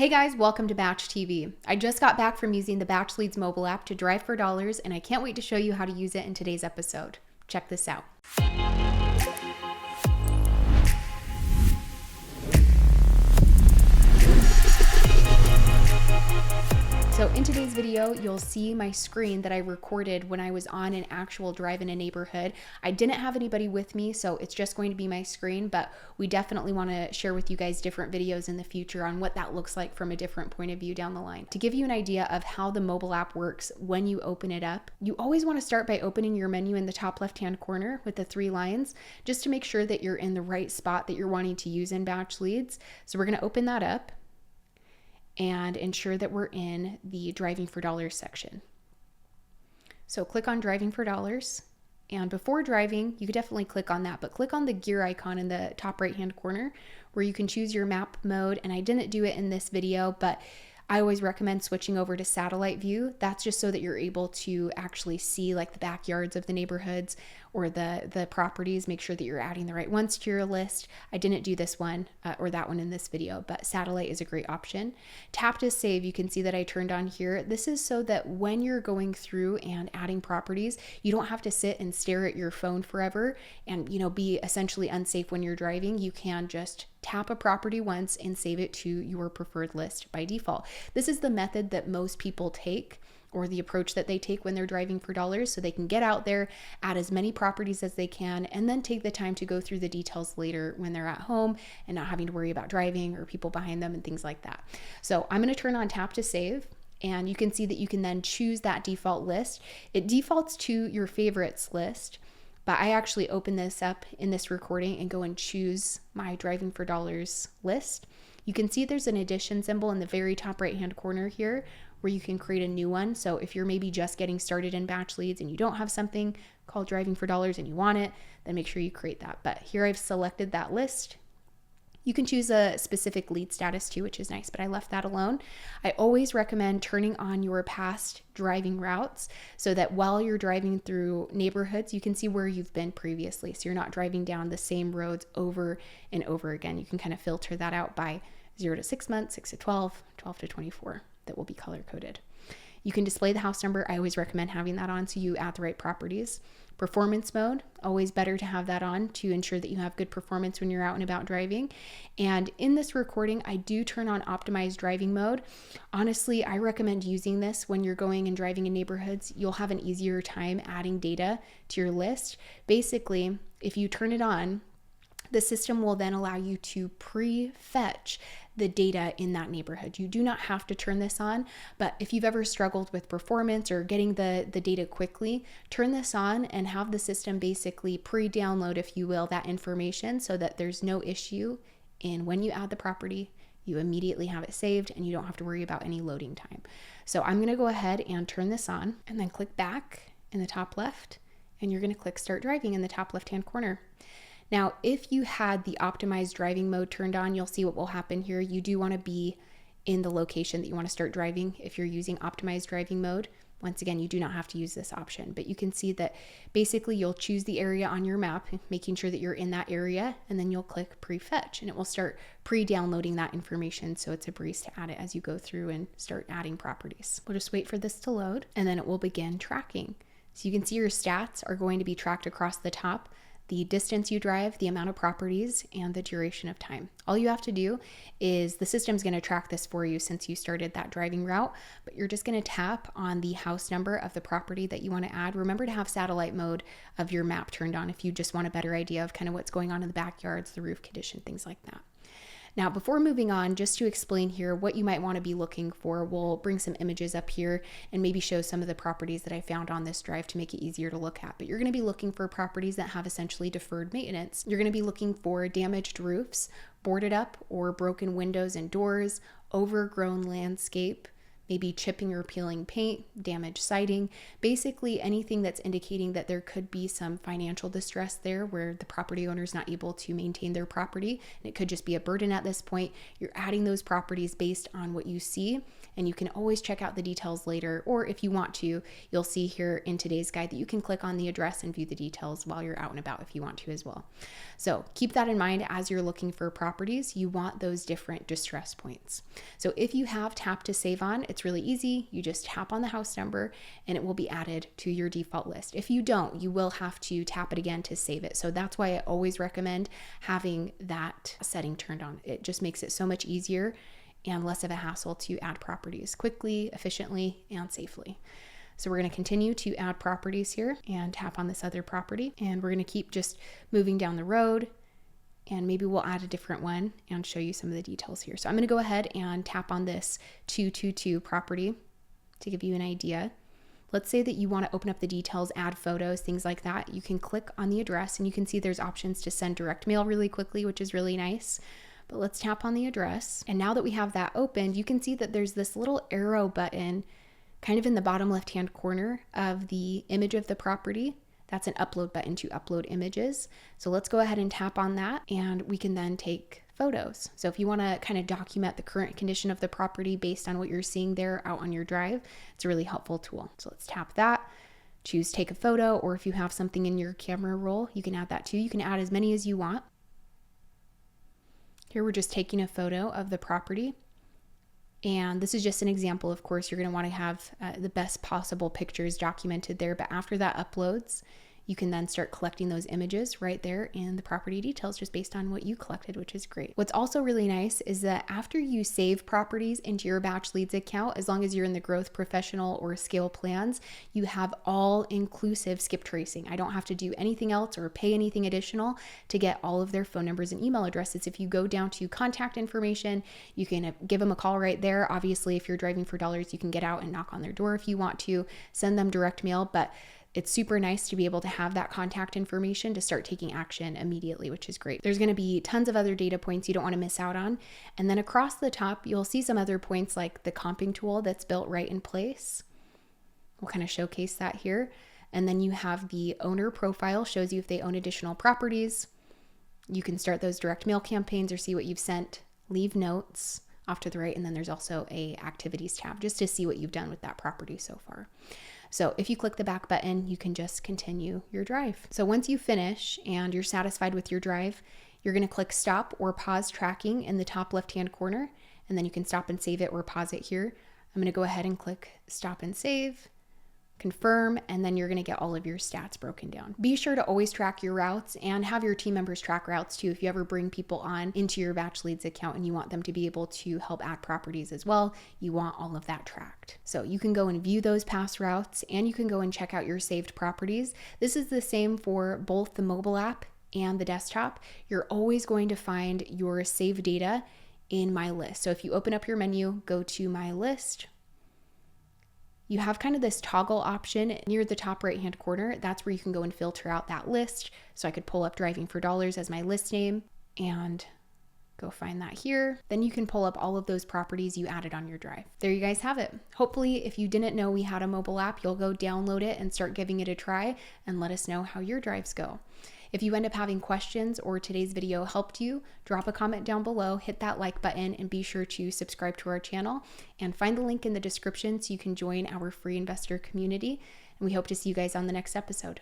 Hey guys, welcome to BatchTV. I just got back from using the BatchLeads Mobile app to drive for dollars, and I can't wait to show you how to use it in today's episode. Check this out. So in today's video, you'll see my screen that I recorded when I was on an actual drive in a neighborhood. I didn't have anybody with me, so it's just going to be my screen, but we definitely want to share with you guys different videos in the future on what that looks like from a different point of view down the line. To give you an idea of how the mobile app works when you open it up, you always want to start by opening your menu in the top left-hand corner with the 3 lines, just to make sure that you're in the right spot that you're wanting to use in BatchLeads. So we're going to open that up and ensure that we're in the Driving for Dollars section. So click on Driving for Dollars, and before driving, you could definitely click on that, but click on the gear icon in the top right-hand corner where you can choose your map mode, and I didn't do it in this video, but I always recommend switching over to satellite view. That's just so that you're able to actually see like the backyards of the neighborhoods or the properties. Make sure that you're adding the right ones to your list. I didn't do this one or that one in this video, but satellite is a great option. Tap to save, you can see that I turned on here. This is so that when you're going through and adding properties, you don't have to sit and stare at your phone forever and be essentially unsafe when you're driving. You can just tap a property once and save it to your preferred list by default. This is the method that most people take, or the approach that they take when they're driving for dollars, so they can get out there, add as many properties as they can, and then take the time to go through the details later when they're at home and not having to worry about driving or people behind them and things like that. So I'm going to turn on tap to save, and you can see that you can then choose that default list. It defaults to your favorites list, but I actually open this up in this recording and go and choose my Driving for Dollars list. You can see there's an addition symbol in the very top right-hand corner here where you can create a new one. So if you're maybe just getting started in BatchLeads and you don't have something called Driving for Dollars and you want it, then make sure you create that. But here I've selected that list. You can choose a specific lead status too, which is nice, but I left that alone. I always recommend turning on your past driving routes so that while you're driving through neighborhoods, you can see where you've been previously. So you're not driving down the same roads over and over again. You can kind of filter that out by 0 to 6 months, 6 to 12, 12 to 24, that will be color coded. You can display the house number. I always recommend having that on so you add the right properties. Performance mode, always better to have that on to ensure that you have good performance when you're out and about driving. And in this recording, I do turn on optimized driving mode. Honestly, I recommend using this when you're going and driving in neighborhoods. You'll have an easier time adding data to your list. Basically, if you turn it on, the system will then allow you to pre-fetch the data in that neighborhood. You do not have to turn this on, but if you've ever struggled with performance or getting the data quickly, turn this on and have the system basically pre-download, if you will, that information so that there's no issue in when you add the property, you immediately have it saved and you don't have to worry about any loading time. So I'm gonna go ahead and turn this on and then click back in the top left, and you're gonna click Start Driving in the top left-hand corner. Now, if you had the optimized driving mode turned on, you'll see what will happen here. You do want to be in the location that you want to start driving if you're using optimized driving mode. Once again, you do not have to use this option, but you can see that basically you'll choose the area on your map, making sure that you're in that area, and then you'll click pre-fetch and it will start pre-downloading that information. So it's a breeze to add it as you go through and start adding properties. We'll just wait for this to load and then it will begin tracking. So you can see your stats are going to be tracked across the top. The distance you drive, the amount of properties, and the duration of time. All you have to do is the system's going to track this for you since you started that driving route, but you're just going to tap on the house number of the property that you want to add. Remember to have satellite mode of your map turned on if you just want a better idea of kind of what's going on in the backyards, the roof condition, things like that. Now, before moving on, just to explain here what you might want to be looking for, we'll bring some images up here and maybe show some of the properties that I found on this drive to make it easier to look at. But you're going to be looking for properties that have essentially deferred maintenance. You're going to be looking for damaged roofs, boarded up or broken windows and doors, overgrown landscape, maybe chipping or peeling paint, damaged siding, basically anything that's indicating that there could be some financial distress there where the property owner is not able to maintain their property. And it could just be a burden at this point. You're adding those properties based on what you see, and you can always check out the details later. Or if you want to, you'll see here in today's guide that you can click on the address and view the details while you're out and about if you want to as well. So keep that in mind as you're looking for properties. You want those different distress points. So if you have tap to save on, it's really easy. You just tap on the house number and it will be added to your default list. If you don't, you will have to tap it again to save it. So that's why I always recommend having that setting turned on. It just makes it so much easier and less of a hassle to add properties quickly, efficiently, and safely. So we're going to continue to add properties here and tap on this other property. And we're going to keep just moving down the road, and maybe we'll add a different one and show you some of the details here. So I'm going to go ahead and tap on this 222 property to give you an idea. Let's say that you want to open up the details, add photos, things like that. You can click on the address and you can see there's options to send direct mail really quickly, which is really nice. But let's tap on the address. And now that we have that opened, you can see that there's this little arrow button kind of in the bottom left-hand corner of the image of the property. That's an upload button to upload images. So let's go ahead and tap on that and we can then take photos. So if you want to kind of document the current condition of the property based on what you're seeing there out on your drive, it's a really helpful tool. So let's tap that, choose take a photo, or if you have something in your camera roll, you can add that too. You can add as many as you want. Here we're just taking a photo of the property. And this is just an example. Of course, you're going to want to have the best possible pictures documented there. But after that uploads, you can then start collecting those images right there in the property details just based on what you collected, which is great. What's also really nice is that after you save properties into your BatchLeads account, as long as you're in the growth, professional, or scale plans, you have all inclusive skip tracing. I don't have to do anything else or pay anything additional to get all of their phone numbers and email addresses. If you go down to contact information, you can give them a call right there. Obviously, if you're driving for dollars, you can get out and knock on their door if you want to, send them direct mail, but it's super nice to be able to have that contact information to start taking action immediately, which is great. There's going to be tons of other data points you don't want to miss out on. And then across the top, you'll see some other points like the comping tool that's built right in place. We'll kind of showcase that here. And then you have the owner profile, shows you if they own additional properties. You can start those direct mail campaigns or see what you've sent, leave notes off to the right. And then there's also a activities tab just to see what you've done with that property so far. So if you click the back button, you can just continue your drive. So once you finish and you're satisfied with your drive, you're going to click stop or pause tracking in the top left-hand corner, and then you can stop and save it or pause it here. I'm going to go ahead and click stop and save, confirm, and then you're going to get all of your stats broken down. Be sure to always track your routes and have your team members track routes too. If you ever bring people on into your BatchLeads account and you want them to be able to help add properties as well, you want all of that tracked. So you can go and view those past routes and you can go and check out your saved properties. This is the same for both the mobile app and the desktop. You're always going to find your saved data in My List. So if you open up your menu, go to My List, you have kind of this toggle option near the top right hand corner. That's where you can go and filter out that list. So I could pull up driving for dollars as my list name and go find that here. Then you can pull up all of those properties you added on your drive. There you guys have it. Hopefully, if you didn't know we had a mobile app, you'll go download it and start giving it a try and let us know how your drives go. If you end up having questions or today's video helped you, drop a comment down below, hit that like button, and be sure to subscribe to our channel and find the link in the description so you can join our free investor community. And we hope to see you guys on the next episode.